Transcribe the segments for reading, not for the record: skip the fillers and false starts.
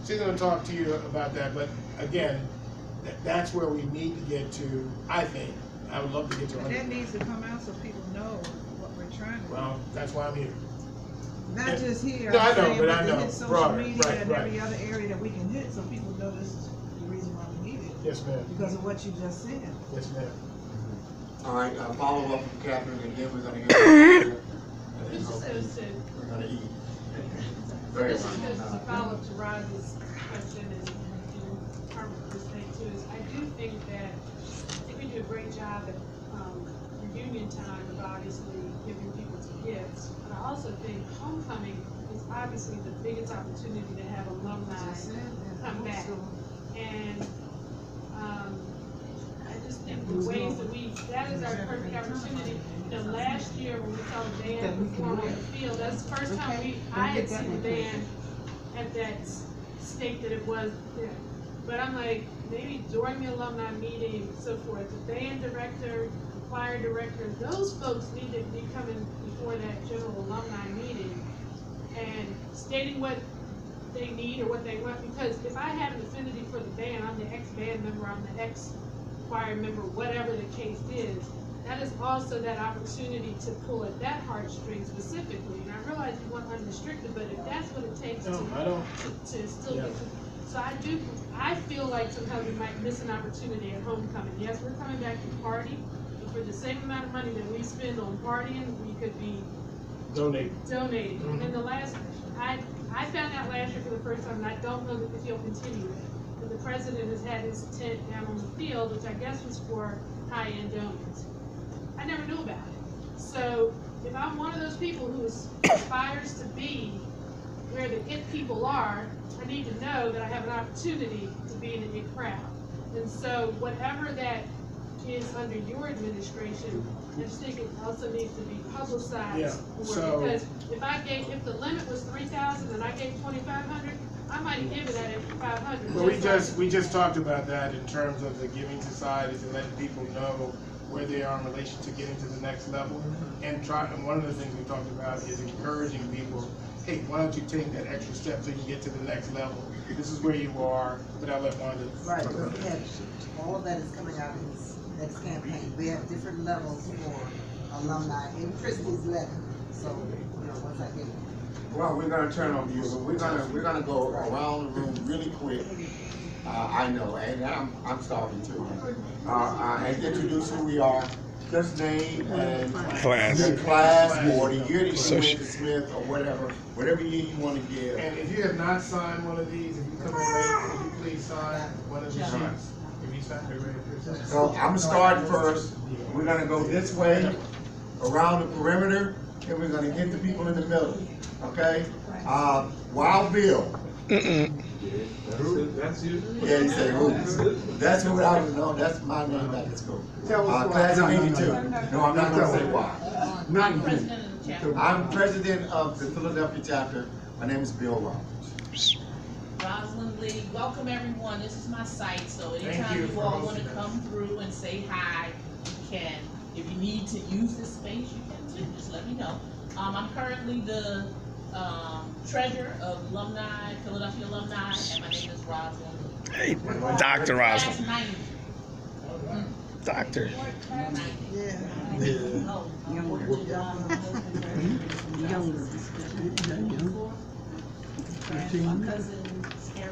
she's going to talk to you about that. But again, that's where we need to get to. I think I would love to get to. But that needs to come out so people know what we're trying to do. Well, that's why I'm here. Not just here. No, I know, saying, but I know. Hit social Broader, media right, and right. every other area that we can hit, so people know this is the reason why we need it. Yes, ma'am. Because of what you just said. Yes, ma'am. All right, follow up from Catherine, and then we're gonna hear from we're gonna eat. Very This is well. just a follow-up to Roz's question and Armbrewster's thing too, is I do think that, I think we do a great job at, reunion time of obviously giving people gifts, but I also think homecoming is obviously the biggest opportunity to have alumni come back. And, I just think the ways that that is our perfect opportunity. You know, last year when we saw the band perform on the field, that's the first time I had seen the band at that state that it was there. But I'm like, maybe during the alumni meeting and so forth, the band director, the choir director, those folks need to be coming before that general alumni meeting and stating what they need or what they want. Because if I have an affinity for the band, I'm the ex-band member, I'm the ex-choir member, whatever the case is, that is also that opportunity to pull at that heartstring specifically. And I realize you want unrestricted, but if that's what it takes to still get to, so I feel like sometimes we might miss an opportunity at homecoming. Yes, we're coming back to party, but for the same amount of money that we spend on partying, we could be donating. And then the last, I found out last year for the first time, and I don't know if he'll continue it, but the president has had his tent down on the field, which I guess was for high-end donors. I never knew about it. So if I'm one of those people who aspires to be where the it people are, I need to know that I have an opportunity to be in the it crowd. And so whatever that is under your administration, I just think it also needs to be publicized more, because if the limit was 3,000 and I gave 2,500, I might give it at 500. Well, we just talked about that in terms of the giving societies and letting people know where they are in relation to getting to the next level. And one of the things we talked about is encouraging people, hey, why don't you take that extra step so you get to the next level? This is where you are, but I'll let Wanda. Right, because we have, all of that is coming out in this next campaign. We have different levels for alumni in Christie's letter. So, you know, once I get it. Well, we're gonna turn on you, but we're gonna go around the room really quick. I know, and I'm starting to. And introduce who we are. Just name and the class or the year that you went to Smith or whatever year you want to give. And if you have not signed one of these, if you come in late, would you please sign one of the sheets? If you sign, ready. So I'm gonna start first. We're gonna go this way, around the perimeter, and we're gonna get the people in the middle. Okay? Wild Bill. That's you? Yeah, he said who? That's who I would know. That's my name back at school. Class of 82. No, I'm not gonna say why. I'm president of the Philadelphia chapter. My name is Bill Roberts. Rosalind Lee, welcome everyone. This is my site, so anytime you all want to come through and say hi, you can. If you need to use this space, you can too. Just let me know. I'm currently the treasurer of Alumni, Philadelphia Alumni, and my name is Rosalind. Hey, Dr. Rosalind. Doctor.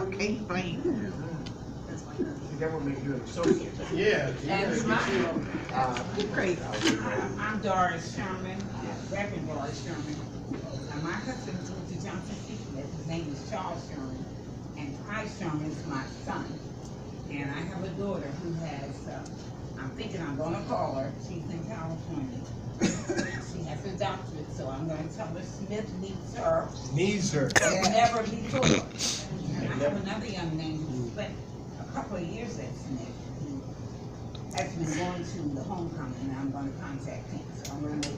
Okay, blame. That would make you an associate. Yeah. Great. I'm Doris Sherman, Reverend Doris Sherman. And my husband moved to Johnson C. Smith. His name is Charles Sherman. And Ty Sherman is my son. And I have a daughter who has, I'm thinking I'm going to call her. She's in California. She has a doctorate, so I'm going to tell her Smith needs her. Needs her. Never before. And I have another young man who spent a couple of years at Smith. Has been going to the homecoming, and I'm going to contact him. So I'm going to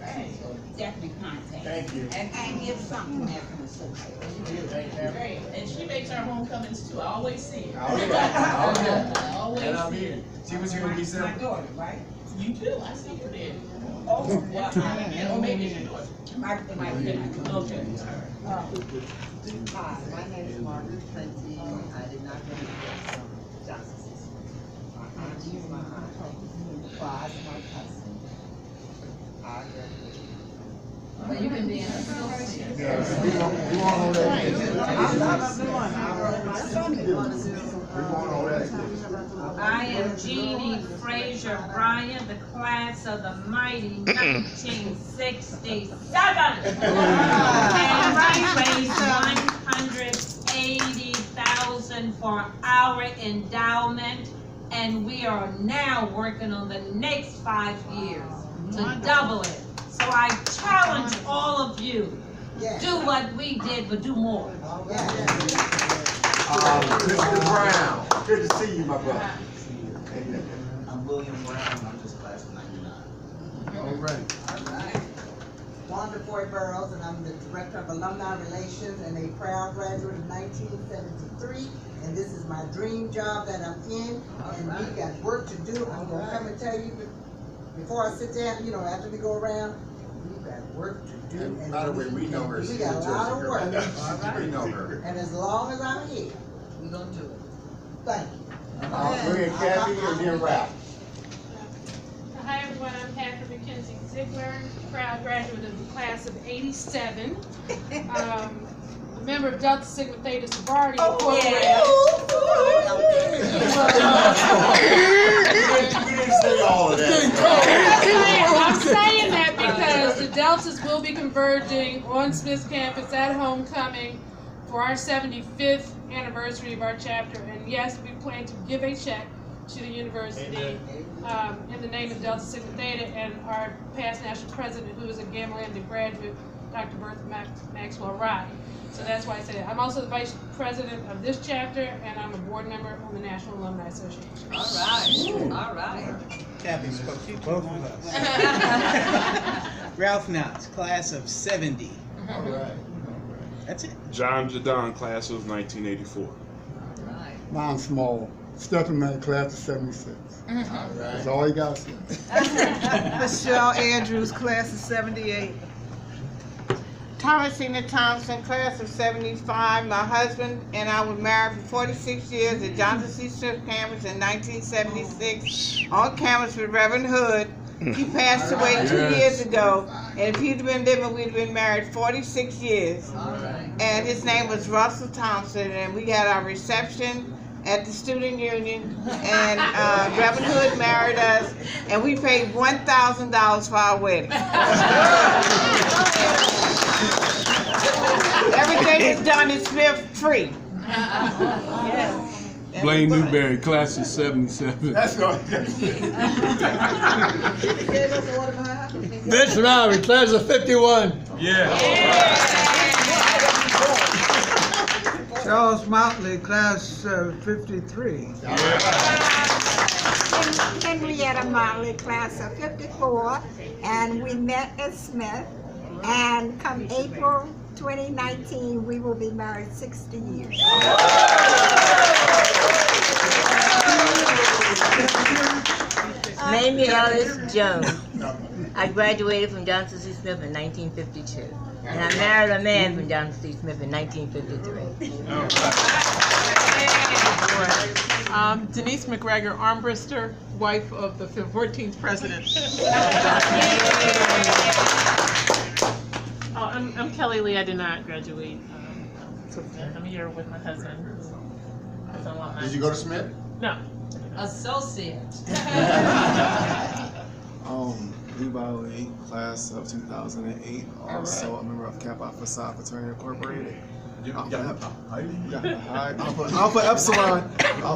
definitely contact him. Thank you. And give something as an associate. Great. And she makes our homecomings too. I always see her. I always see her. She was here in My December. daughter, right? You do. I see you there. Oh, well, Yeah, or maybe it's your daughter. my Okay. Hi, my name is Margaret Plenty. We want all that. I love the money. We want all that. I am Jeannie Frazier Bryan, the class of the mighty 1967. And we raised $180,000 for our endowment, and we are now working on the next 5 years to double it. So I challenge all of you, do what we did, but do more. Mr. Brown, good to see you, my brother. I'm William Brown, I'm just class of 99. All right. Wanda Foy Burrows, and I'm the Director of Alumni Relations and a proud graduate of 1973. And this is my dream job that I'm in, and we got work to do. I'm gonna come and tell you before I sit down, after we go around, we've got work to do. And by the way, we know her. We got a lot of work. We know her. And as long as I'm here, we're gonna do it. Thank you. Go ahead, Kathy, and then Ralph. Hi everyone, I'm Catherine Mackenzie Ziegler, proud graduate of the class of '87. A member of Delta Sigma Theta Sorority Incorporated. We didn't say all of that. I'm saying that because the Deltas will be converging on Smith's campus at homecoming for our 75th anniversary of our chapter. And yes, we plan to give a check to the university in the name of Delta Sigma Theta and our past national president, who is a Gamma Lambda graduate, Dr. Bertha Maxwell Rye. So that's why I said it. I'm also the vice president of this chapter, and I'm a board member on the National Alumni Association. All right. Kathy spoke to both of us. Ralph Knotts, class of 70. All right. That's it. John Jadon, class of 1984. Mine's small. Stephen May, class of 76. All right. That's all you got to say. Michelle Andrews, class of 78. Thomasina Thompson, class of 75. My husband and I were married for 46 years at Johnson C. Smith campus in 1976, on campus with Reverend Hood. He passed away 2 years ago, and if he'd been living, we'd have been married 46 years. And his name was Russell Thompson, and we had our reception at the student union, and Reverend Hood married us, and we paid $1,000 for our wedding. Everything is done in Smith free. Blaine Newberry, class of 77. That's all. Mitch Lowry, class of 51. Charles Motley, class of 53. Henrietta Motley, class of 54, and we met at Smith, and come April 2019, we will be married 60 years. Mamie Ellis Jones. I graduated from Johnson C. Smith in 1952. And I married a man from Johnson C. Smith in 1953. Denise McGregor Armbrewster, wife of the 14th president. I'm Kelly Lee. I did not graduate. I'm here with my husband. Did you go to Smith? No. Associate. Levi Lee, class of 2008, also a member of Kappa Alpha Psi Fraternity Incorporated. Alpha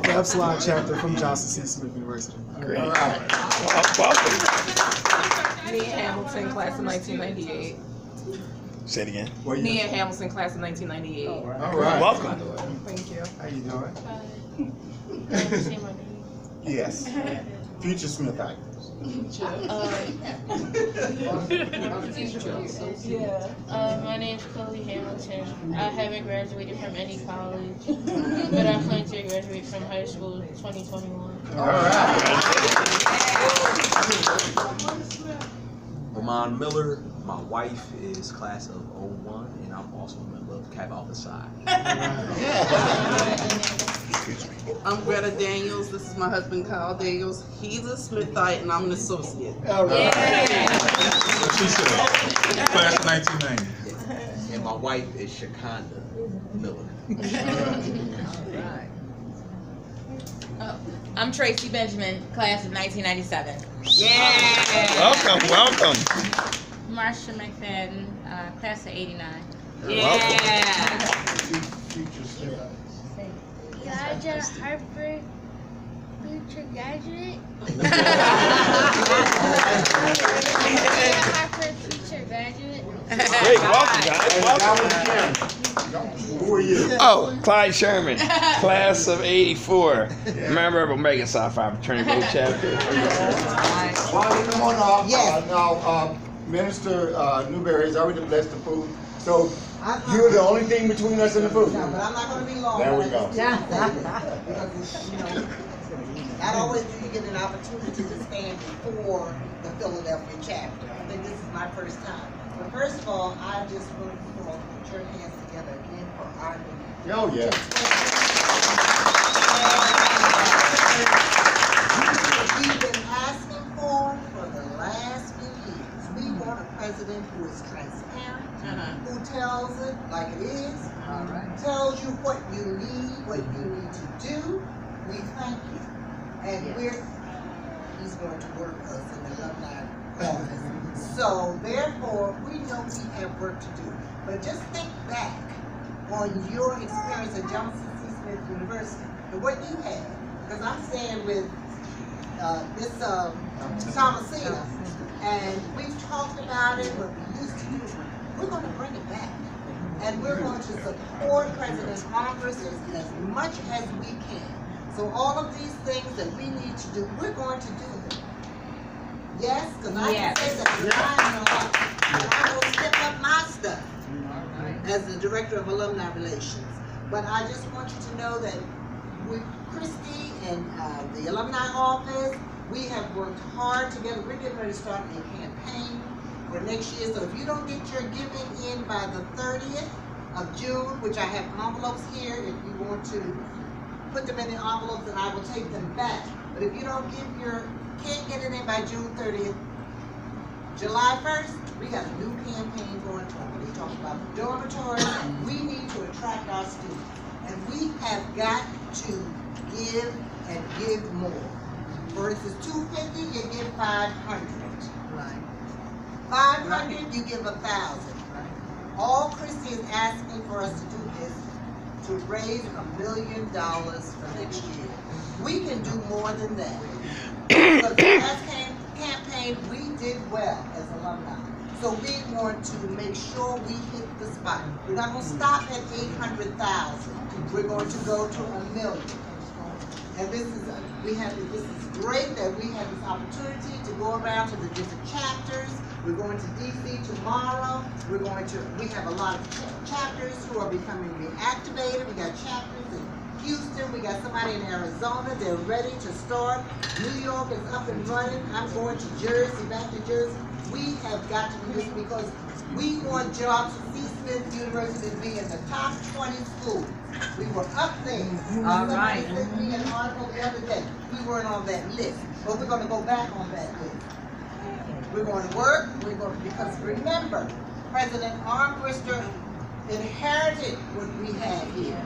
Epsilon chapter from Johnson C. Smith University. Great. All right. Nia Hamilton, class of 1998. Say it again. Nia Hamilton, class of 1998. All right. Welcome. Thank you. How you doing? Yes. Future Smith actors. My name's Chloe Hamilton. I haven't graduated from any college, but I plan to graduate from high school 2021. All right. Lamont Miller, my wife is class of 01, and I'm also a member of Kappa Alpha Psi. I'm Greta Daniels. This is my husband, Kyle Daniels. He's a Smithite, and I'm an associate. All right. What she said. Class of 1990. my wife is Shakonda Miller. I'm Tracy Benjamin, class of 1997. Welcome, welcome. Marsha McFadden, class of 89. Elijah Harper, future graduate. Harper, future graduate. Great, welcome guys. Who are you? Oh, Clyde Sherman, class of 84. Member of Omega Psi Phi Fraternity Road Chapter. Well, come on off. Now, Minister Newberry has already blessed the food. So you're the only thing between us and the food. But I'm not going to be long. There we go. Because not always do you get an opportunity to stand before the Philadelphia chapter. I think this is my first time. But first of all, I just want you all to put your hands together again for our meeting. Oh, yeah. We've been asking for the last few years. We want a president who is transparent, who tells it like it is, tells you what you need to do. We thank you. And he's going to work us in the alumni office. So therefore, we know we have work to do. But just think back on your experience at Johnson C. Smith University and what you had. Because I'm staying with Miss Thomasina, and we've talked about it, what we used to do. We're going to bring it back. And we're going to support President Armbrewster as much as we can. So all of these things that we need to do, we're going to do them. Yes, because I can say that I will step up my stuff as the Director of Alumni Relations. But I just want you to know that with Christy and the Alumni Office, we have worked hard together. We're getting ready to start a campaign for next year. So if you don't get your giving in by the 30th of June, which I have envelopes here, if you want to put them in the envelopes and I will take them back. But if you don't can't get it in by June 30th, July 1st, we got a new campaign going on. We talk about the dormitories. We need to attract our students. And we have got to give and give more. For instance, 250, you give 500. Right. 500, you give 1,000. All Christy is asking for us to do is to raise $1 million for next year. We can do more than that. Because the last campaign, we did well as alumni. So we want to make sure we hit the spot. We're not going to stop at 800,000. We're going to go to $1 million. And this is great that we have this opportunity to go around to the different chapters. We're going to DC tomorrow. We have a lot of chapters who are becoming reactivated. We got chapters in Houston. We got somebody in Arizona. They're ready to start. New York is up and running. I'm going to Jersey, back to Jersey. We have got to do this because we want Johnson C. Smith University to be in the top 20 schools. We were up there. Somebody sent me an article the other day. We weren't on that list, but we're going to go back on that list. We're going to work. Because remember, President Armbrewster inherited what we have here.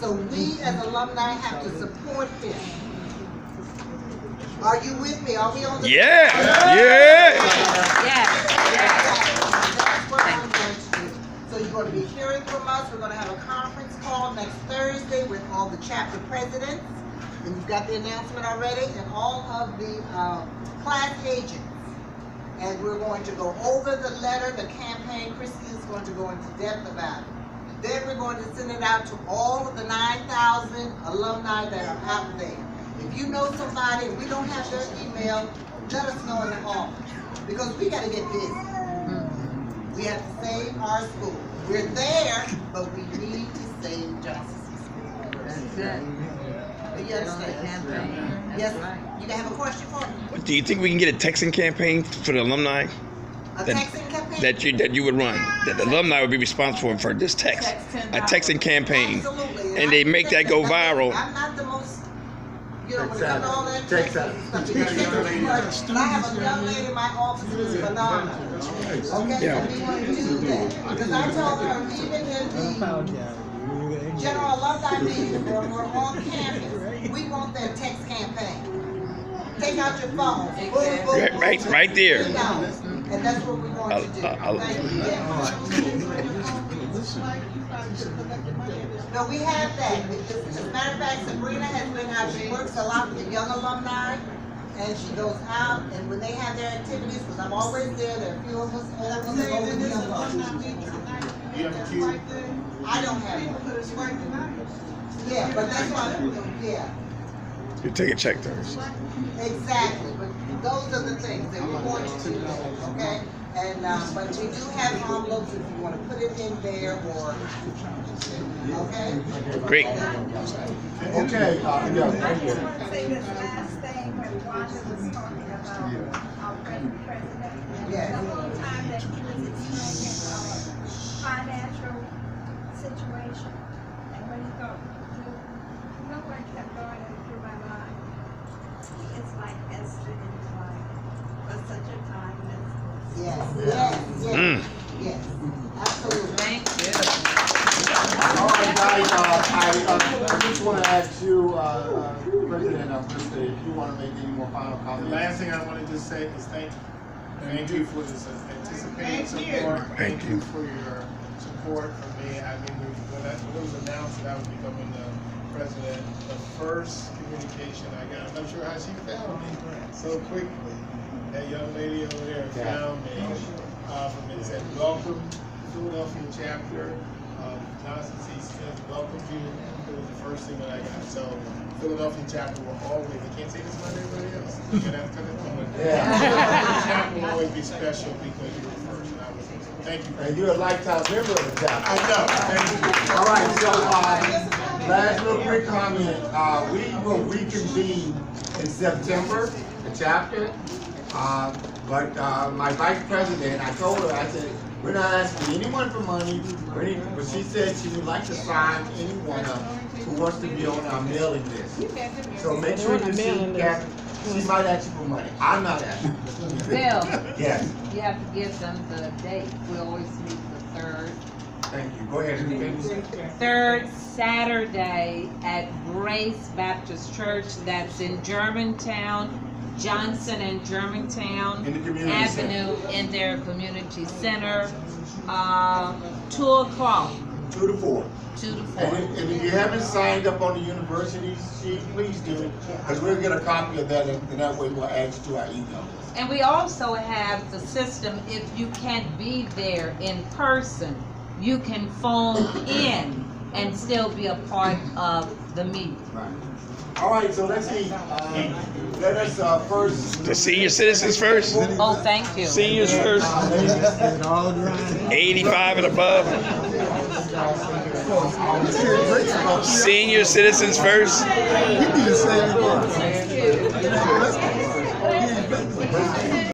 So we as alumni have to support him. Are you with me? Are we on the Yeah. That's what I'm going to do. So you're going to be hearing from us. We're going to have a conference call next Thursday with all the chapter presidents. And you've got the announcement already, and all of the class agents. And we're going to go over the letter, the campaign. Christy is going to go into depth about it. Then we're going to send it out to all of the 9,000 alumni that are out there. If you know somebody and we don't have their email, let us know in the office. Because we got to get busy. We have to save our school. We're there, but we need to save Johnson C. Smith. That's it. You understand? Yes. You have a question for me? Do you think we can get a texting campaign for the alumni? A texting campaign? That you would run. That the alumni would be responsible for this text. A texting campaign. Absolutely. And they make that go viral. I'm not the most You know, when it comes to all that. Takes that. But I have a young lady in my office who's phenomenal. Okay, Yeah. and we want to do that. Because I told her, even in the general alumni meeting, when we're on campus, we want that text campaign. Take out your phone. Right there. And that's what we want to do. Thank you. No, we have that. As a matter of fact, Sabrina has been out. She works a lot with the young alumni, and she goes out, and when they have their activities, because I'm always there, there are a few of us, all of us that go with the young alumni. You have a cue? I don't have one. Yeah, but that's why, yeah. You take a check first. Exactly, but those are the things that we want you to do, okay? And, but we do have envelopes if you want to put it in there or, okay? Great. Okay, I just want to say this last thing when Wanda was talking about our president. Yes. The whole time that he was explaining our financial situation and when he got through, no one kept going through my mind. It's like Esther in his life for such a time as this. Yes, yes, absolutely. Thank you. All right, guys, I just want to ask you, President Alumbrewster, if you want to make any more final The comments. last thing I want to just say is thank you. Thank you for this anticipated support. Thank you for your support for me. I mean, when it was announced that I was becoming the president, the first communication I got, I'm not sure how she found me so quickly. That young lady over there found me from it said, welcome Philadelphia chapter. Johnson C. Smith welcomed you. It was the first thing that I got. So Philadelphia chapter will always, I can't say this about everybody else. You're gonna have to cut it from Philadelphia chapter will always be special because you were first. And I was, thank you. And you're a lifetime member of the chapter. I know. Thank you. All right, so last little quick comment. We will reconvene in September, the chapter. But my vice president, I told her, I said, we're not asking anyone for money, but she said she would like to sign anyone up who wants to be on our mailing list. So make sure you see that she might ask you for money. I'm not asking. Bill. Yes. You have to give them the date. We always meet the third. Thank you. Go ahead. Third Saturday at Grace Baptist Church. That's in Germantown. Johnson and Germantown Avenue in their community center. 2 o'clock. 2 to 4. 2 to 4. And if you haven't signed up on the university sheet, please do, because we'll get a copy of that, and that way we'll add you to our email. And we also have the system, if you can't be there in person, you can phone in and still be a part of the meeting. Right. All right, so let's see. Let us first. The senior citizens first. Oh, thank you. Seniors first. 85 and above. Senior citizens first.